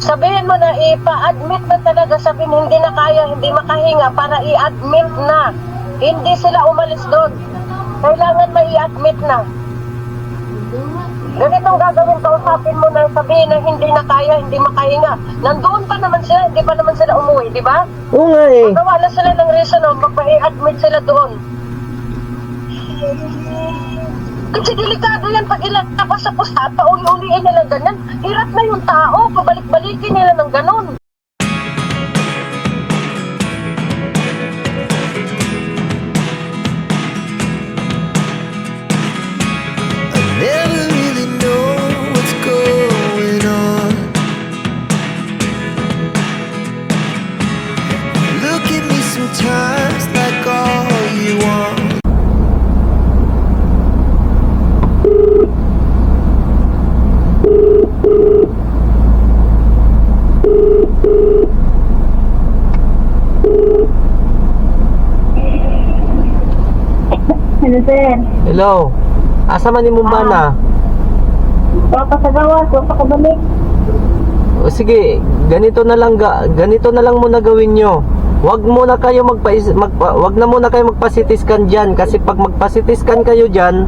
Sabihin mo na ipa-admit na talaga, sabihin hindi na kaya, hindi makahinga para i-admit na. Hindi sila umalis doon. Kailangan mai-admit na. Ganitong gagawin, kausapin mo na, sabihin na hindi na kaya, hindi makahinga. Nandoon pa naman sila, hindi pa naman sila umuwi, di ba? Oo nga eh. Magawa na sila ng reason, magpa-i-admit sila doon. Kasi delikado yan pag ilagpas sa pustata, uli-uliin nila ganyan. Hirap na yung tao, pabalik-balikin nila ng ganon. Never really know what's going on. Look at me sometimes like all you want. Hello, sir. Hello. Asa man imong bana? Papa sa gawas, wala ka balik. O sige, ganito na lang muna gawin nyo. Wag na muna kayo magpa-CT-scan diyan kasi pag magpa-CT-scan kayo diyan,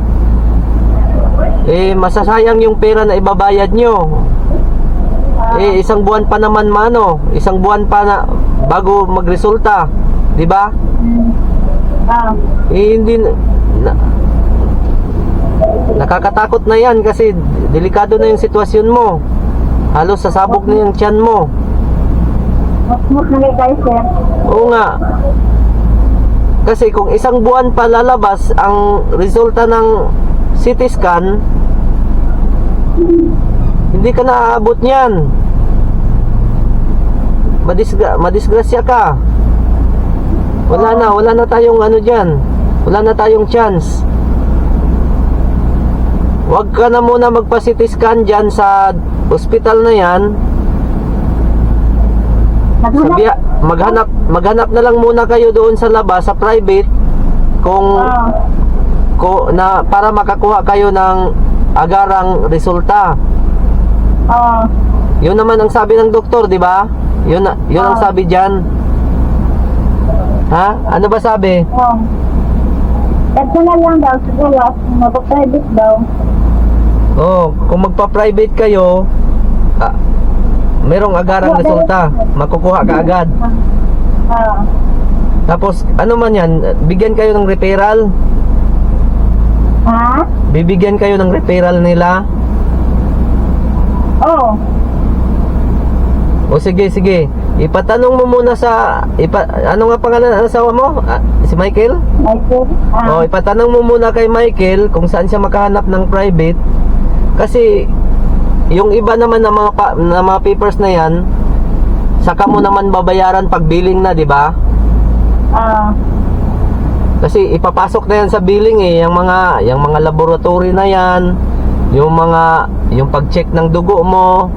masasayang yung pera na ibabayad nyo. Isang buwan pa naman isang buwan pa na bago magresulta, 'di ba? Hindi nakakatakot na yan kasi delikado na yung sitwasyon mo. Halos sasabog na yung tiyan mo. Mas na kayo, sir. Oo nga. Kasi kung isang buwan pa lalabas ang resulta ng CT scan, hindi ka na aabot niyan. Madisgrasya ka. Wala na tayong diyan. Wala na tayong chance. Huwag ka na muna magpa-CT scan dyan sa hospital na yan. Maghanap na lang muna kayo doon sa labas, sa private, para makakuha kayo ng agarang resulta. Yun naman ang sabi ng doktor, di ba? Yun ang sabi dyan. Ha? Ano ba sabi? Ito na lang daw, siguro, mag-private daw. Kung magpa-private kayo, merong agarang resulta, makukuha ka agad. Tapos ano man yan, bigyan kayo ng referral. Bibigyan kayo ng referral nila. O sige, ipatanong mo muna ano nga pangalan ng asawa mo? Si Michael? Michael? Ipatanong mo muna kay Michael kung saan siya makahanap ng private. Kasi yung iba naman na mga papers na yan, saka mo naman babayaran pag billing na, di ba? Kasi ipapasok na yan sa billing yung mga laboratory na yan, yung pag-check ng dugo mo.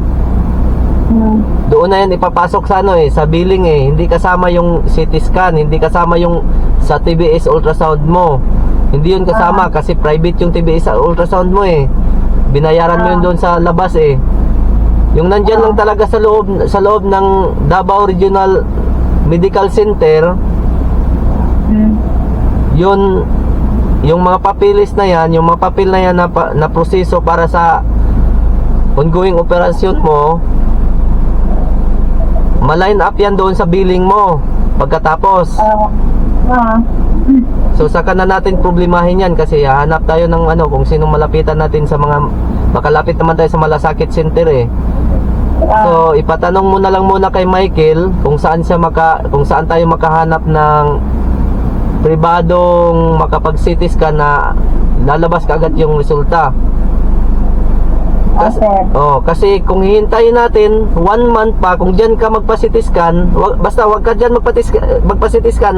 Doon na yan ipapasok sa sa billing hindi kasama yung CT scan, hindi kasama yung sa TBS ultrasound mo. Hindi yun kasama kasi private yung TBS ultrasound mo Binayaran mo yun doon sa labas Yung nandyan lang talaga sa loob ng Davao Regional Medical Center. Yun, yung mga papilis na yan, yung mga papel na yan na proseso para sa ongoing operasyon mo, ma-line up yan doon sa billing mo pagkatapos. So saka na natin problemahin yan kasi hanap tayo ng kung sino malapitan natin sa mga makalapit naman tayo sa Malasakit Center So ipatanong mo na lang muna kay Michael kung saan tayo makahanap ng pribadong makapag-CT scan na lalabas kaagad yung resulta. Kasi kung hihintayin natin 1 month pa, kung dyan ka magpa-CT scan, basta wag ka dyan magpa-CT scan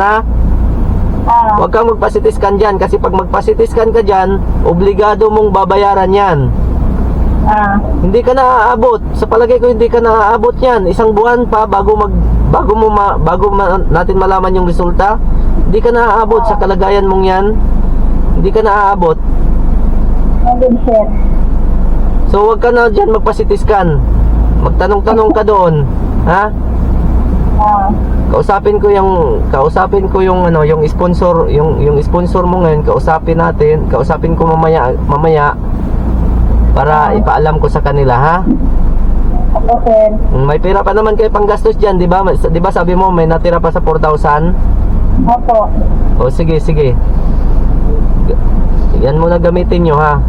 Huwag kang magpa-CT scan dyan kasi pag magpa-CT scan ka dyan, obligado mong babayaran yan. Hindi ka na aabot. Sa palagay ko hindi ka na aabot yan. Isang buwan pa bago natin malaman yung resulta. Hindi ka na aabot sa kalagayan mong yan. Hindi ka na aabot. Sir. So huwag ka na dyan magpa-CT scan. Magtanong-tanong ka doon, ha? Kausapin ko yung ano, yung sponsor, yung sponsor mo ngayon, kausapin ko mamaya para ipaalam ko sa kanila, ha? Opo, sir. May pera pa naman kayo panggastos diyan, 'di ba? 'Di ba sabi mo may natira pa sa 4,000? Opo. O sige. Yan muna gamitin nyo, ha?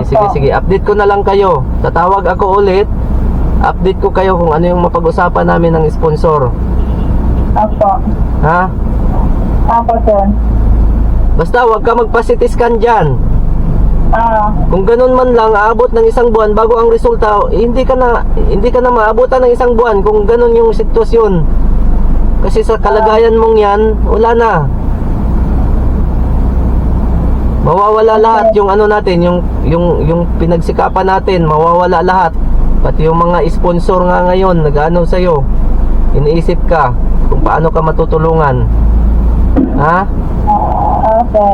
Sige. Update ko na lang kayo. Tatawag ako ulit. Update ko kayo kung ano yung mapag-usapan namin ng sponsor. Opo. Ha? Opo, sir. Basta wag ka magpa-CT scan dyan. Kung ganun man lang, aabot ng isang buwan bago ang resulta, hindi ka na maabutan ng isang buwan kung ganun yung sitwasyon. Kasi sa kalagayan mong yan, wala na. Mawawala lahat yung ano natin, yung pinagsikapan natin, mawawala lahat. Pati yung mga sponsor nga ngayon, nag-ano sa'yo, iniisip ka kung paano ka matutulungan. Ha? Okay.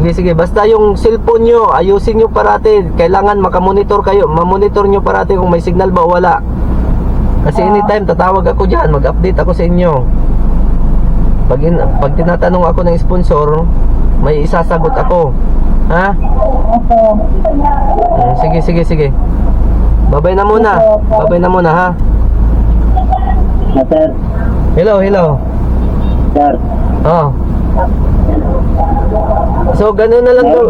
Sige, basta yung cellphone nyo, ayusin nyo parati. Kailangan makamonitor kayo, mamonitor nyo parati kung may signal ba o wala. Kasi anytime tatawag ako dyan, mag-update ako sa inyo. Pag tinatanong ako ng sponsor, may isasagot ako. Ha? Okay. Sige. Babay na muna, ha? Sir. Hello. Sir. Oh. So ganun na lang Sir.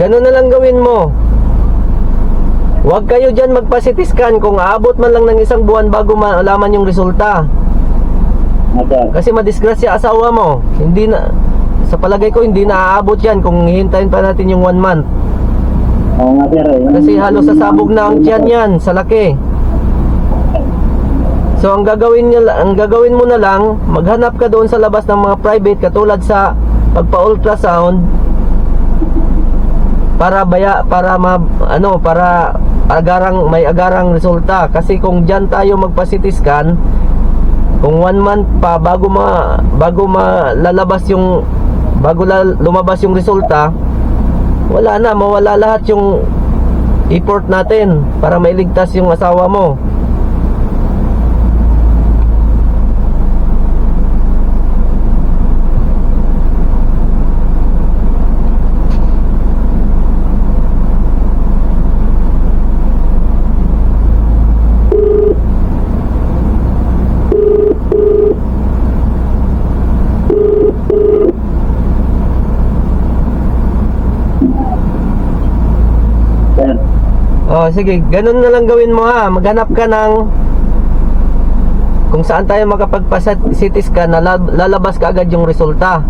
ganun na lang gawin mo. Huwag kayo dyan magpa-CT scan kung aabot man lang ng isang buwan bago malaman yung resulta. Sir. Kasi madisgrasya asawa mo. Hindi na, sa palagay ko hindi na aabot yan kung hihintayin pa natin yung 1 month. Oo nga, sir. Kasi halos sasabog na ang tiyan yan sa laki. So ang gagawin mo na lang, maghanap ka doon sa labas ng mga private katulad sa pagpa-ultrasound para may agarang resulta. Kasi kung diyan tayo magpa-CT scan, kung 1 month pa bago lumabas yung resulta, mawala lahat yung effort natin para mailigtas yung asawa mo. Sir. Oh, sige, ganun na lang gawin mo, ha. Maghanap ka ng kung saan tayo makapagpa-CT scan na lalabas ka agad yung resulta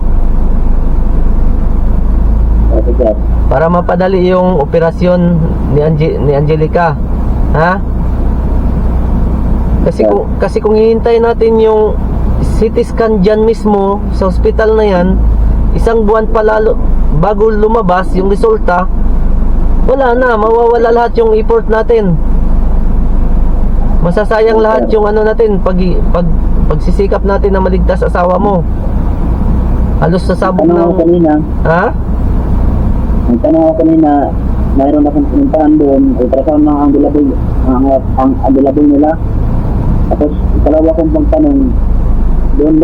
Okay, sir. para mapadali yung operasyon ni Angelica, ha? Kasi kung hihintayin natin yung CT scan dyan mismo sa hospital na yan, isang buwan pa bago lumabas yung resulta, mawawala lahat yung effort natin. Masasayang lahat yung ano natin pagsisikap natin na maligtas asawa mo. Halos sasabog na. Ha? Ang tanong ako kanina, mayroon akong pinuntahan doon, ultrasound ng ang available nila. Tapos, ikalawa kong pagtanong, mayroon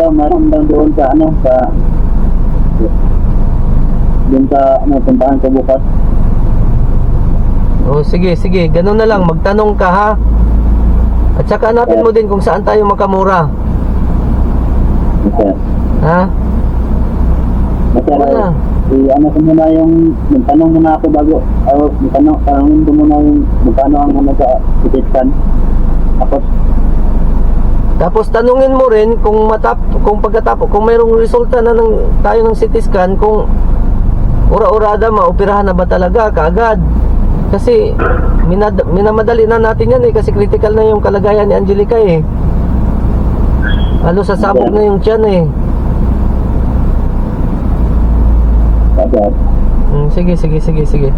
daw doon sa puntahan ko bukas. Oh, sige, ganun na lang, magtanong ka, ha? At saka hanapin mo din kung saan tayo makamura. Okay. Ha? Wala. Ano ko muna yung, magtanong muna ako tanongin ko muna yung magkano ang sa CT scan. Tapos tanungin mo rin kung mayroong resulta na tayo ng CT scan, kung ura-urada maoperahan na ba talaga kaagad. Kasi minamadali na natin yan, kasi critical na yung kalagayan ni Angelica, halos sasabog na yung tiyan, Sige.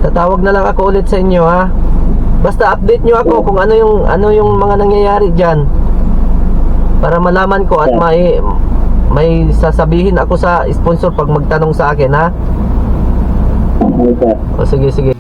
Tatawag na lang ako ulit sa inyo, ha. Basta update nyo ako kung ano yung mga nangyayari diyan, para malaman ko at may sasabihin ako sa sponsor pag magtanong sa akin, ha. Okay, sir. O sige.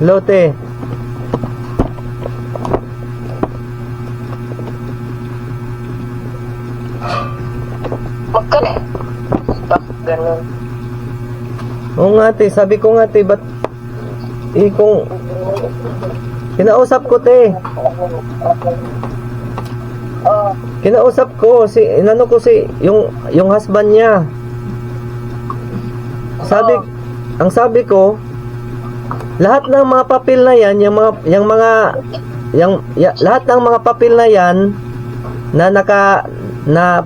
Lote. Magkano? Bakit ganun? Oo nga te, sabi ko nga te, ba't kung kinausap ko te. Oh, Kinausap ko si inano ko si yung husband niya. Sabi ang sabi ko lahat ng mga papel na yan, lahat ng mga papel na yan na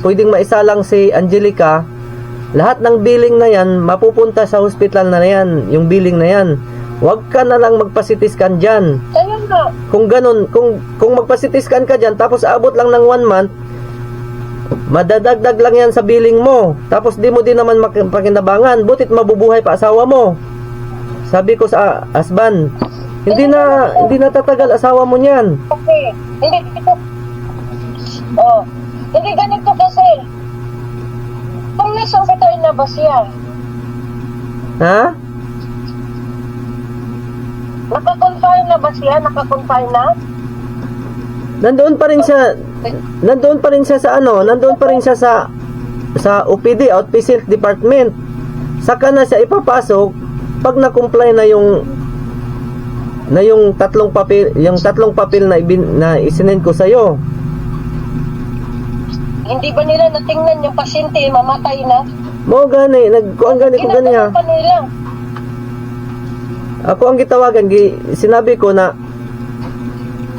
pwedeng maisalang si Angelica, lahat ng billing na yan mapupunta sa hospital na yan, yung billing na yan. Huwag ka na lang magpa-CT-scan dyan. ayun nga. Kung ganun, kung magpa-CT-scan ka dyan, tapos abot lang ng 1 month, madadagdag lang yan sa billing mo. Tapos di mo din naman pakinabangan. Butit mabubuhay pa asawa mo. Sabi ko sa husband, hindi na tatagal asawa mo niyan. Okay. Hindi ito. Oh. Hindi ganito kasi. Kung nasa hospital na ba siya? Ha? Naka-confine na ba siya? Naka-confine na? Nandoon pa rin siya. Nandoon pa rin siya sa ano? Nandoon pa rin siya sa OPD, Outpatient Department. Saka na siya ipapasok pag na-comply na yung tatlong papel na isinend ko sa iyo. Hindi ba nila natingnan yung pasyente mamatay na? Mo gani, nagkuan gani ko ganiya. Ginagawa pa nila. Ako ang gitawagan, sinabi ko na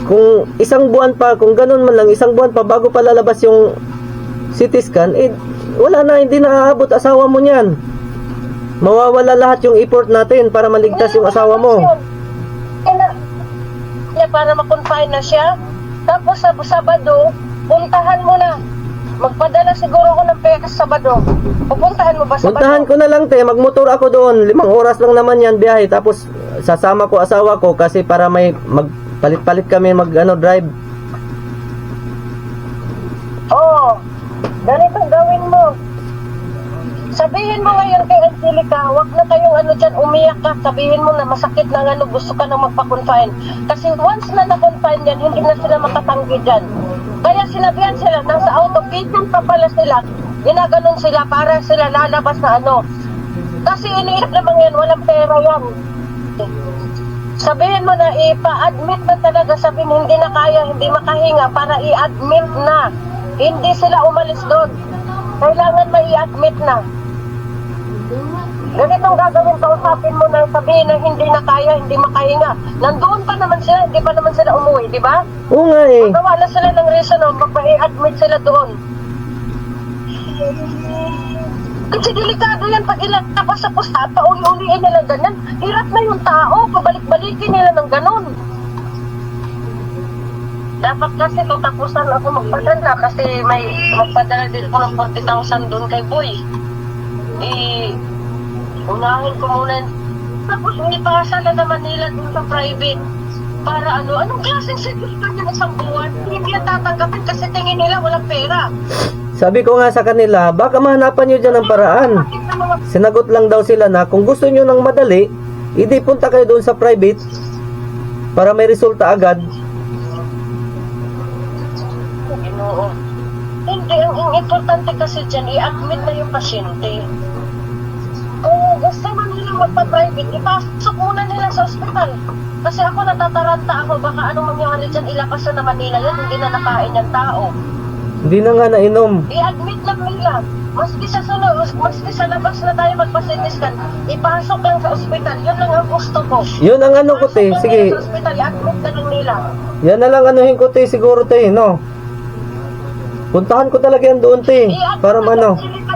kung isang buwan pa, kung ganun man lang, isang buwan pa bago pa lalabas yung CT scan, wala na, hindi na aabot asawa mo niyan. Mawawala lahat yung effort natin para maligtas yung asawa mo. Para ma-confine na siya. Tapos sa Sabado, puntahan mo na. Magpadala siguro ako ng pera sa Sabado. Pupuntahan mo ba sa Puntahan ko na lang te, magmotor ako doon, 5 oras lang naman yan biyahe, tapos sasama ko asawa ko kasi para may magpalit-palit kami drive. Oo. Ganito gawin mo. Sabihin mo ngayon kay Angelica, wag na kayong dyan, umiyak ka. Sabihin mo na masakit na gusto ka na magpa-confine. Kasi once na na-confine yan, hindi na sila makatanggi dyan. Kaya sinabihan sila, nasa auto, patient pa pala sila. Ginaganon sila para sila lalabas na Kasi iniisip naman yan, walang pera yan. Sabihin mo na ipa-admit na talaga, sabihin hindi na kaya, hindi makahinga para i-admit na. Hindi sila umalis doon. Kailangan mai-admit na. Ganitong gagawin, kausapin mo na, sabihin na hindi na kaya, hindi makahinga. Nandoon pa naman sila, hindi pa naman sila umuwi, di ba? Oo nga eh. Magawa na sila ng reason, magpa-i-admit sila doon. Kasi delikado yan pag ilatapas sa pusta, pauli-uliin nila ganyan. Hirap na yung tao, pabalik-balikin nila ng ganon. Dapat kasi tutapusan ako magpadala kasi may magpadala din ako ng 40,000 doon kay Boy. Unahin ko muna. Tapos ipasa na naman nila doon sa private. Para anong klaseng service ka niya isang buwan? Hindi yan tatanggapin kasi tingin nila walang pera. Sabi ko nga sa kanila, baka mahanapan nyo dyan ng paraan. Sinagot lang daw sila na kung gusto nyo ng madali, hindi punta kayo doon sa private para may resulta agad. Oo. Hindi, ang importante kasi dyan, i-admit na yung pasyente. Kung gusto man nila magpa-private, ipasok muna nila sa ospital. Kasi ako natataranta ako, baka anong mangyari dyan, ilapas na naman nila yan, hindi na nakain yung tao. Hindi na nga nainom. I-admit lang nila. Maski sa labas na tayo magpa-CT-scan, ipasok lang sa ospital. Yun lang ang gusto ko. Yun ang ano ko te, sige. Sa ospital, i-admit na lang nila. Yan na lang anuhin ko te, siguro te, no? Puntahan ko talaga yan doon te, para ano. Dito,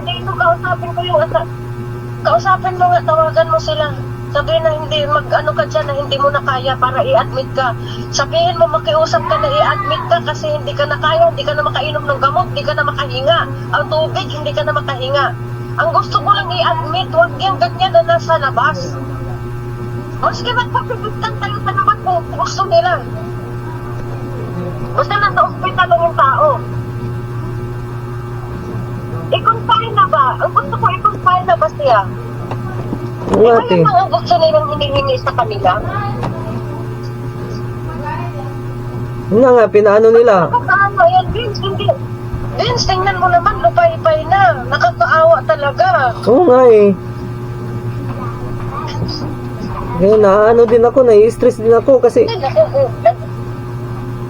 kausapin mo nga, tawagan mo sila. Sabihin na hindi, ka dyan na hindi mo na kaya para i-admit ka. Sabihin mo, makiusap ka na i-admit ka kasi hindi ka na kaya, hindi ka na makainom ng gamot, hindi ka na makahinga. Ang tubig, hindi ka na makahinga. Ang gusto ko lang i-admit, huwag yung ganyan na nasa labas. Maski magpapibigtan tayo sa labas kung gusto nila. Basta nasa ospital lang yung tao. I-confine na ba? Ang gusto ko, i-confine na ba siya? Oo nga te. Ano ang gusto nilang hinihingi humingi sa kanila? Yun na nga, pinaano nila. Nakakaawa yan, Vince. Hindi. Vince, tingnan mo naman, lupay-pay na. Nakakaawa talaga. Oo nga eh. Kaya naano din ako, nai-stress din ako kasi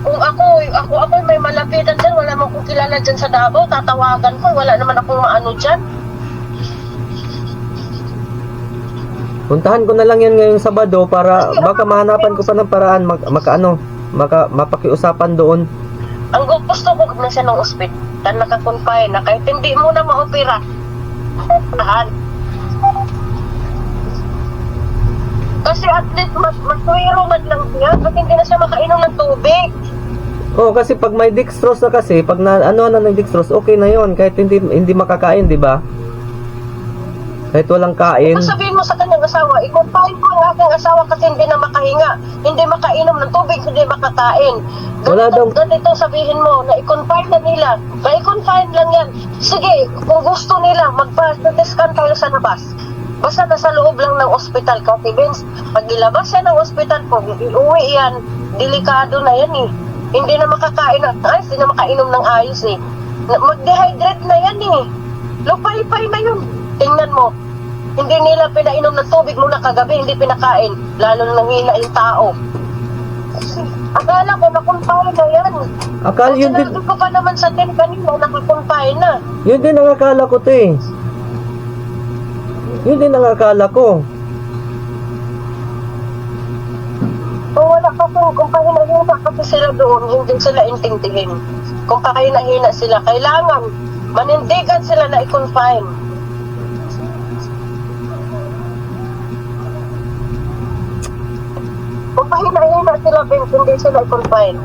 Kung ako may malapitan dyan, wala mo kong kilala dyan sa Davao, tatawagan ko, wala naman akong maano dyan. puntahan ko na lang yan ngayong Sabado para baka mahanapan ko pa ng paraan mapakiusapan doon. Ang gusto ko na siya ng ospital, nakakonfine na kahit hindi mo na maopera. Kasi at least maswero man lang siya at hindi na siya makainom ng tubig. Oo, kasi pag may dextrose na kasi, pag ano na ng dextrose, okay na yon kahit hindi makakain, di ba? Kahit walang kain. Ito sabihin mo sa kanyang asawa, i-confine ko ang aking asawa kasi hindi na makahinga, hindi makainom ng tubig, hindi makakain. Wala daw. Ganito sabihin mo na i-confine na nila. I-confine lang yan. Sige, kung gusto nila, magpa-scan kayo sa labas. Basta nasa loob lang ng ospital, kasi Vince, pag ilabas yan ng ospital po, iuwi yan, delikado na yan eh. Hindi na makakain ng ayos, hindi na makainom ng ayos eh. Mag-dehydrate na yan eh. Lupay-pay na yun. Tingnan mo, hindi nila pinainom ng tubig muna kagabi, hindi pinakain. Lalo na nanghina yung tao. Akala ko nakumpay na yan. Akala yun din, Sinabi ko pa naman sa tin kanina, nakakumpay na. yun din ang akala ko, te. Yun din ang akala ko. Kung wala ka kung pahina-hina kasi sila doon, hindi sila intindihin. Kung pahina-hina sila, kailangan manindigan sila na i-confine. Kung pahina-hina sila, Vince, hindi sila i-confine.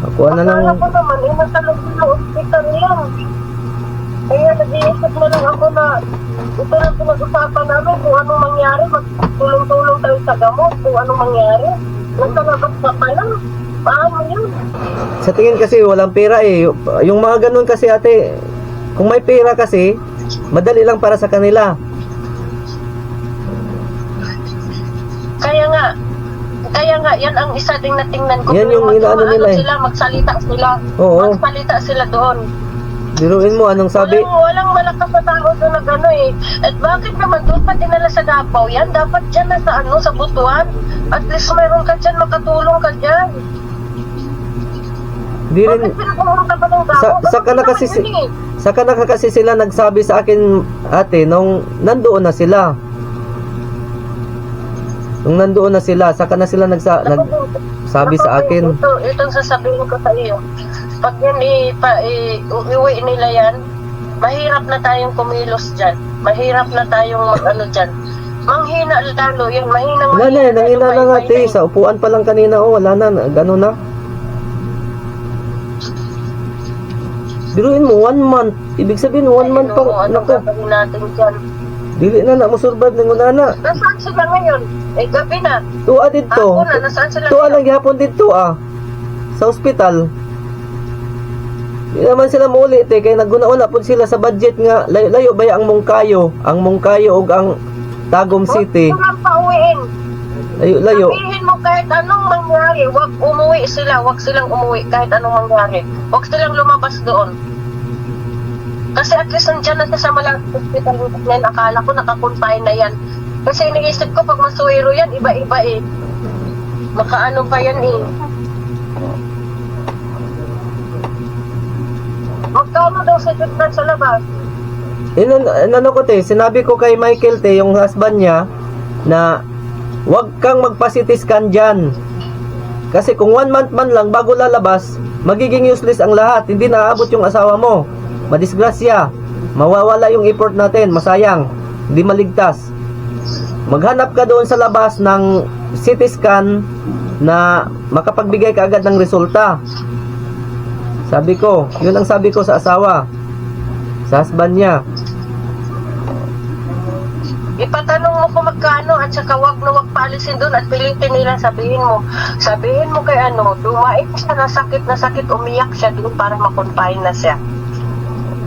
Ako na lang. Akala ko naman, nasa loob ng hospital yan. Kaya nag-iisip na lang ako na ito na pinag-usapan namin kung anong mangyari, magtulong-tulong tayo sa gamot, kung anong mangyari. Nasa labas na pala. Paano yun? Sa tingin kasi walang pera eh. Yung mga ganun kasi ate, kung may pera kasi, madali lang para sa kanila. Kaya nga, yan ang isa ding natingnan ko. Yan yung inaano nila eh. Sila, magsalita sila. Oo. Magsalita sila doon. Biruin mo, anong sabi? Walang malakas na tao doon na gano'n eh. At bakit naman doon pa dinala sa Davao yan? Dapat dyan na sa Butuan. At least mayroon ka dyan, makatulong ka dyan. Di rin, Bakit pinapumunta pa ng Davao? saka na kasi sila nagsabi sa akin ate nung nandoon na sila. Nung nandoon na sila, saka na sila nagsabi sa akin. Itong sasabihin ko sa iyo. Pag yan iuwi nila yan, mahirap na tayong kumilos dyan. Mahirap na tayong mag-ano dyan. Manghina lalo yan, Wala na, nangina na nga ate. Sa upuan pa lang kanina, wala na, gano'n na. Biruin mo, 1 month. Ibig sabihin, 1 month pa. Ano Naku, gagawin natin dyan? dili na musurbad ng unana. Nasaan sila ngayon? Gabi na. Tuwa dito. Ako na, nasaan sila Tuwa lang ngayon? gihapon dito sa ospital. Di naman sila muli kay naguna-una po sila sa budget nga layo ba ang Mungkayo ug ang Tagum City. Huwag silang pauwiin. Layo. Sabihin mo kahit anong mangyari, huwag umuwi sila, huwag silang umuwi kahit anong mangyari. Huwag silang lumabas doon. Kasi at least nandiyan na sa Malapit Hospital ngayon, akala ko nakakonfine na yan. Kasi iniisip ko pag masuwero yan, iba-iba eh. Makaano pa yan eh. Magkano daw sa treatment sa labas? Ano ko sinabi ko kay Michael yung husband niya na wag kang magpa-CT scan dyan. Kasi kung 1 month man lang bago lalabas, magiging useless ang lahat. Hindi naaabot yung asawa mo. Madisgrasya. Mawawala yung effort natin. Masayang. Hindi maligtas. Maghanap ka doon sa labas ng CT scan na makapagbigay ka agad ng resulta. Sabi ko, yun ang sabi ko sa asawa. Sa husband niya. Ipatanong mo kung magkano at saka wag na wag paalisin doon at pilitin nila sabihin mo kay dumait siya na sakit, umiyak siya doon para makonfine na siya.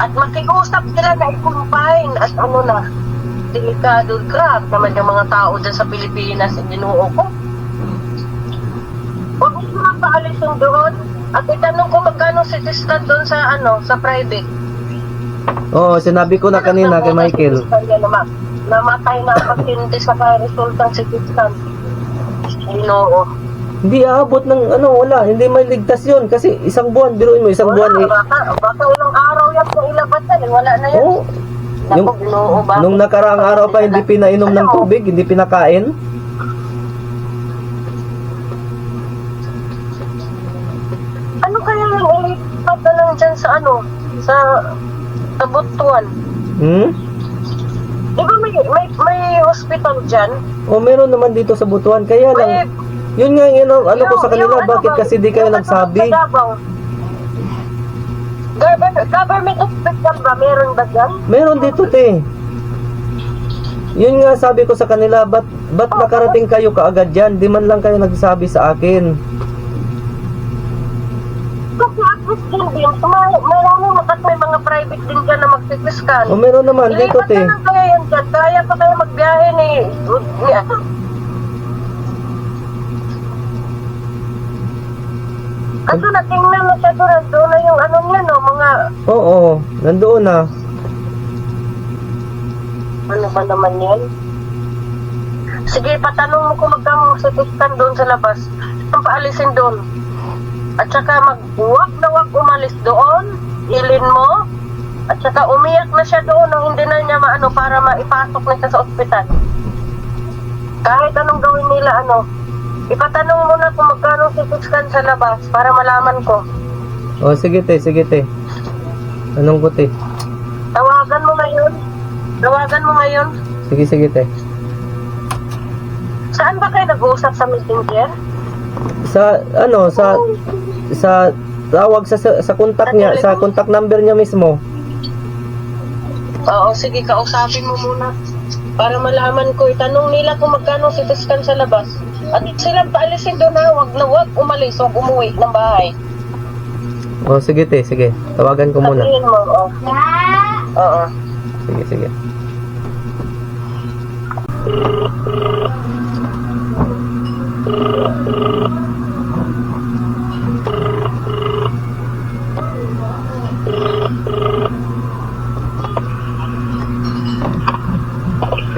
At makiusap sila na i-confine at ano na, delikado. Grabe naman yung mga tao dyan sa Pilipinas, Ginoo ko. Huwag mo na paalisin doon at itanong ko magkano si Tristan doon sa sa private. Oo, sinabi ko na kanina kay Michael. Namatay na ang pasyente sa resultang si Tristan. Ginoo. Hindi aabot ng wala, hindi may ligtas yun kasi isang buwan, biruin mo isang buwan eh. Baka unang araw yan kung ilabas yan, wala na yan. Oo. Yung, Naku, Ginoo, bakit? nung nakaraang araw pa hindi pinainom ng tubig, hindi pinakain. Ano kaya yung ilipat na lang dyan sa sa Butuan? Di ba may hospital dyan? O meron naman dito sa Butuan, kaya lang, yun nga yung ko sa kanila, bakit kasi di kayo nagsabi? Government hospital ba? Meron ba dyan? Meron dito, te. Yun nga sabi ko sa kanila, ba't nakarating kayo kaagad dyan? Di man lang kayo nagsabi sa akin. Kasi at least din, marami may mga private din dyan na magsipiskan. O meron naman dito, Ilipat te. na lang kaya yan dyan. Kaya pa kayo magbiyahe ni Kaso natingnan mo siya doon na yung niya, no? Mga, Oo, nandoon na. ano ba naman yan? Sige, patanong mo kung magkano sitiskan doon sa labas. Ang paalisin doon. At saka huwag umalis doon. Ilin mo. At saka umiyak na siya doon nung hindi na niya para maipasok na siya sa ospital. Kahit anong gawin nila, ipatanong mo na kung magkano sitiskan sa labas para malaman ko. O sige, te. Anong ko, te? Tawagan mo ngayon. Sige, te. Saan ba kayo nag-uusap sa messenger? Sa tawag sa contact niya, sa contact number niya mismo. Oo, sige, kausapin mo muna. Para malaman ko, itanong nila kung magkano sitiskan sa labas. At silang paalisin doon na wag umalis, wag umuwi ng bahay. O sige, te, sige. Tawagan ko muna. Sabihin mo, Oo. Sige.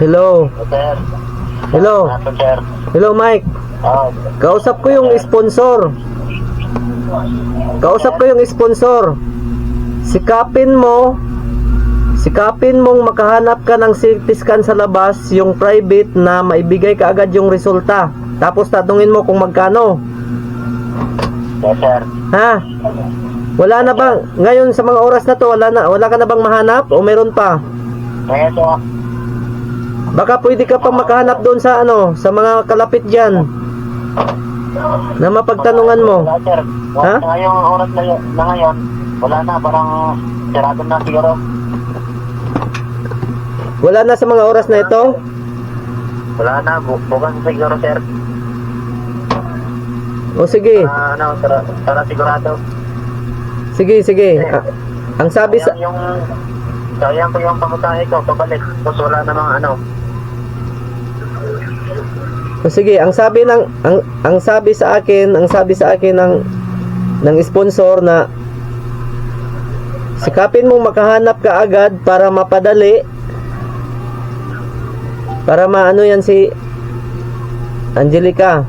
Hello. Sir. Hello. Sir. Hello, Mike. Kausap ko yung sponsor. Sikapin mong makahanap ka ng CT scan sa labas, yung private na maibigay ka agad yung resulta. Tapos tatanungin mo kung magkano. Yes, sir. Ha? Wala na ba ngayon sa mga oras na to, wala ka na bang mahanap o meron pa? Yes, sir. Baka pwede ka pa makahanap doon sa sa mga kalapit diyan. Na mapagtanungan mo. Wala, sir. Ha? Ngayong oras na ngayon, wala na, parang sarado na siguro. Wala na sa mga oras na ito? Wala na, bukas siguro, sir. O sige. Para sigurado. Sige. Ang sabi sa Sayang ko yung pamutahe ko, pabalik. Tapos wala namang O sige, ang sabi sa akin ng sponsor na sikapin mong makahanap ka agad para mapadali, para maano yan si Angelica,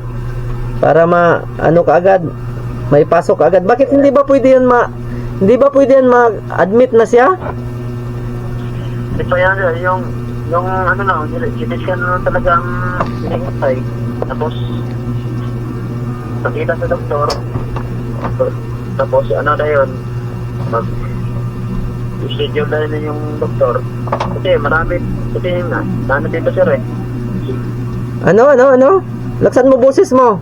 para ka agad, maipasok ka agad. Bakit hindi ba pwede yan ma-admit na siya? Hindi pa yan, yung sitiskan na talaga ang hinihintay. Tapos, nakita sa doktor. Tapos, na yun, schedule na yun yung doktor. Kasi marami dito, sir, eh. Ano? Laksan mo boses mo.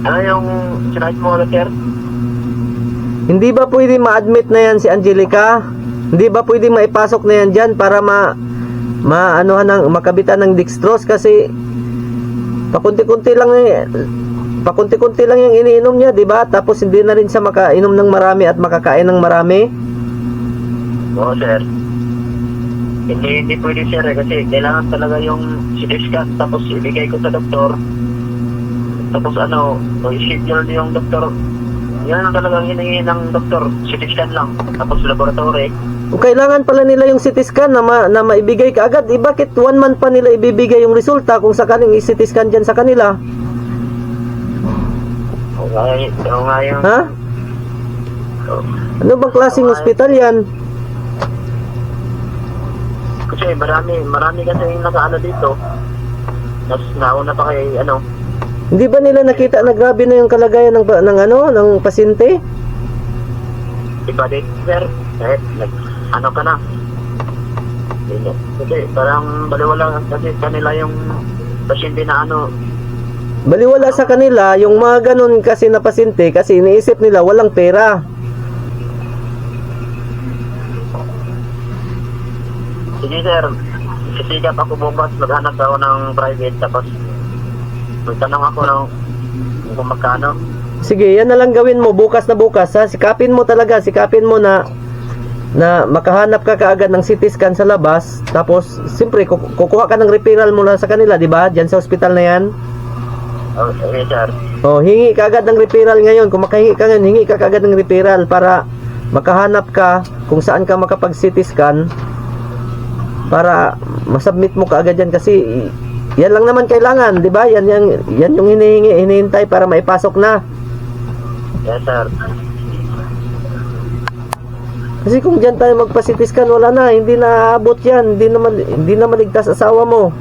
Ano yung sinahit mo ulit, sir? Hindi ba pwede ma-admit na yan si Angelica? Hindi ba pwede maipasok na yan dyan para makabitan ng dextrose? Kasi pakunti-kunti lang pakunti-kunti lang yung iniinom niya, di ba? Tapos hindi na rin siya makainom ng marami at makakain ng marami. Oo, sir. Hindi pwede, sir, kasi kailangan talaga yung CT scan, tapos ibigay ko sa doktor. Tapos i-schedule yung doktor. Yan ang talagang hiningi ng doktor, CT scan lang. Tapos laboratory. Kung kailangan pala nila yung CT scan na maibigay ka agad, bakit 1 month pa nila ibibigay yung resulta kung sakaling i-CT scan dyan sa kanila? Oo nga yun. Ha? Ano bang klaseng ospital yan? Kasi marami kasi yung nakaano dito. Mas nauna pa kay Hindi ba nila nakita na grabe na yung kalagayan ng pasyente? iba din, sir. Kahit ka na. Kasi parang baliwala kasi kanila yung pasyente na Baliwala sa kanila yung mga ganun kasi na pasyente kasi iniisip nila walang pera. Sige, sir. Sisigap ako bukas, maghanap ako ng private, tapos magtanong ako kung magkano. Sige, yan na lang gawin mo bukas na bukas ha. Sikapin mo na makahanap ka kaagad ng CT scan sa labas. Tapos, siyempre, kukuha ka ng referral mula sa kanila, di ba? Diyan sa ospital na yan. Okay, sir. Hingi ka agad ng referral ngayon. Kung makahingi ka ngayon, hingi ka kaagad ng referral para makahanap ka kung saan ka makapag-CT scan para masubmit mo kaagad yan kasi yan lang naman kailangan, di ba? Yan yung hinihintay para maipasok na. Yes, sir. Kasi kung diyan tayo magpa-CT scan, wala na, hindi na aabot yan, hindi na maligtas asawa mo.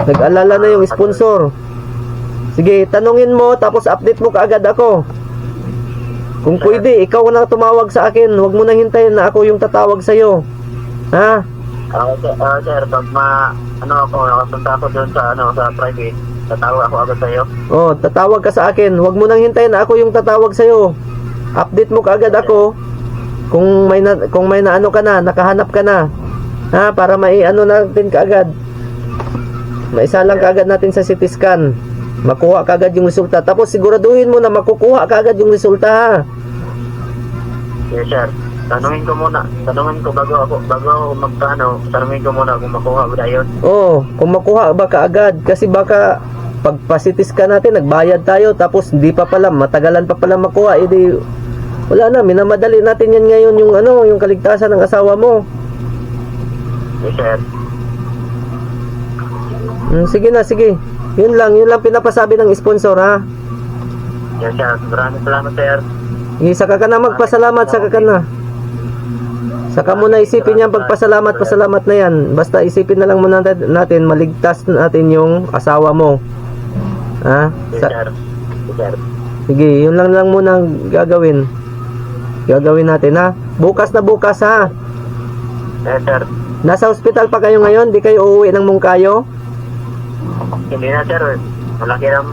Nag-alala na yung sponsor. Sige, tanungin mo tapos update mo kaagad ako. Kung pwede, ikaw na tumawag sa akin. Huwag mo nang hintayin na ako yung tatawag sa'yo. Ha? Sir, pag nakapunta ako doon sa private, tatawag ako agad sa'yo. Tatawag ka sa akin. Huwag mo nang hintayin na ako yung tatawag sa'yo. Update mo kaagad ako. Kung may na ka na, nakahanap ka na. Ha? Para natin kaagad. Maisa lang kaagad natin sa CT scan. Makuha kaagad yung resulta. Tapos siguraduhin mo na makukuha kaagad yung resulta ha. Yes, sir. Tanungin ko muna. Tanungin ko bago ako magkano. Tanungin ko muna kung makuha ba yun. Kung makuha ba kaagad. Kasi baka pagpa-CT scan natin, nagbayad tayo. Tapos hindi pa pala, matagalan pa pala makuha. Wala na, minamadali natin yan ngayon yung kaligtasan ng asawa mo. Yes, sir. Sige na, sige. Yun lang pinapasabi ng sponsor ha. Yes, sir. Maraming salamat, sir. Saka ka na magpasalamat, saka ka na. Saka mo na isipin yan pasalamat na yan. Basta isipin na lang muna natin, maligtas natin yung asawa mo. Ha? Yes, sir. Yes, sir. Sige, yun lang muna gagawin natin ha. Bukas na bukas ha. Yes, sir. Nasa ospital pa kayo ngayon? Di kayo uuwi ng Mungkayo? Hindi na, sir. Malaki ng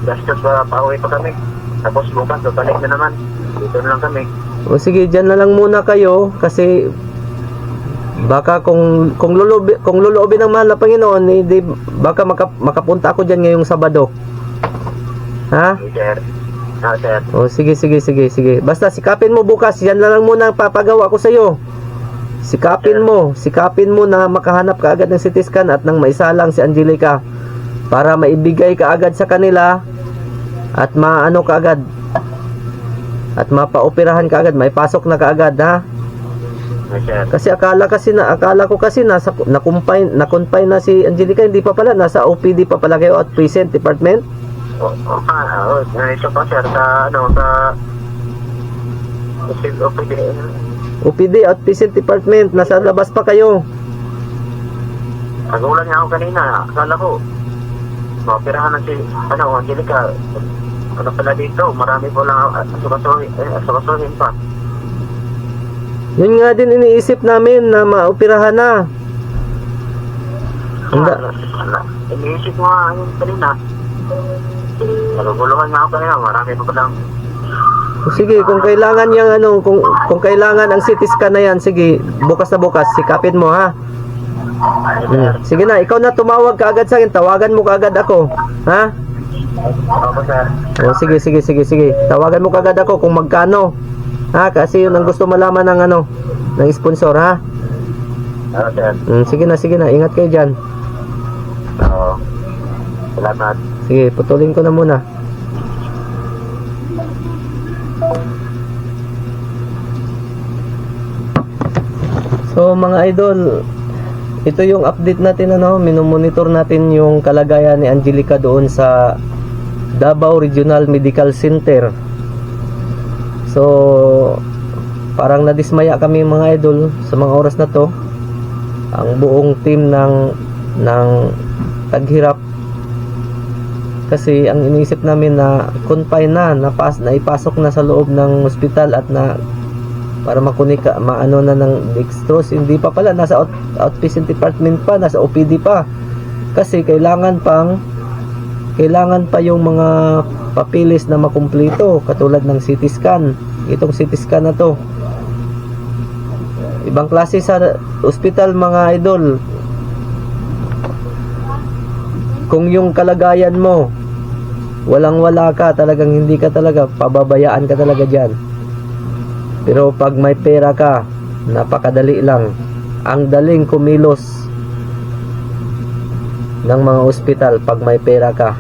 gastos pa pauwi pa kami. Tapos bukas, balik na naman. Dito na lang kami. Sige, dyan na lang muna kayo kasi baka kung luluobin ng mahal na Panginoon, baka makapunta ako dyan ngayong Sabado. Ha? Yes, sir. Sir. Sige. Basta sikapin mo bukas. Yan na lang muna papagawa ko sa'yo. Sikapin mo na makahanap ka agad ng CT scan at nang maisalang si Angelica para maibigay ka agad sa kanila at maano ka agad at mapaoperahan ka agad, maipasok na ka agad ha. Yes, sir. Kasi akala ko kasi na-confine na si Angelica, hindi pa pala, nasa OPD pa pala kayo at present department. Ito pa, sir, sa OPD at present department, nasa labas pa kayo. Nagulan niya ako kanina. Akala ko maoperahan na si Angelica. Pala dito, marami po lang asukasuhin pa. Yun nga din iniisip namin na maoperahan na. Iniisip mo nga yun kanina. Naguguluhan nga ako kanina, marami pa lang. Sige, kung kailangan kung kailangan ang CT scan na yan, sige, bukas na bukas, sikapin mo ha. Sige na, ikaw na tumawag ka agad sa akin. Tawagan mo kaagad ako. Ha? Opo, sir. O, sige. Tawagan mo kaagad ako kung magkano. Ha? Kasi yun ang gusto malaman ng ng sponsor, ha? Oo, sir. Sige na. Ingat kayo dyan. Oo. Salamat. Sige, putulin ko na muna. So mga idol, ito yung update natin, minomonitor natin yung kalagayan ni Angelica doon sa Davao Regional Medical Center. So parang nadismaya kami mga idol sa mga oras na to. Ang buong team ng Taghirap, kasi ang iniisip namin na confine na ipasok na sa loob ng ospital at na para makunika maano na ng dextrose. Hindi pa pala, nasa outpatient department pa, nasa OPD pa, kasi kailangan pa yung mga papilis na makumpleto, katulad ng CT scan. Itong CT scan na to, ibang klase sa ospital mga idol. Kung yung kalagayan mo walang-wala ka, talagang hindi ka talaga, pababayaan ka talaga dyan. Pero pag may pera ka, napakadali lang. Ang daling kumilos ng mga ospital pag may pera ka.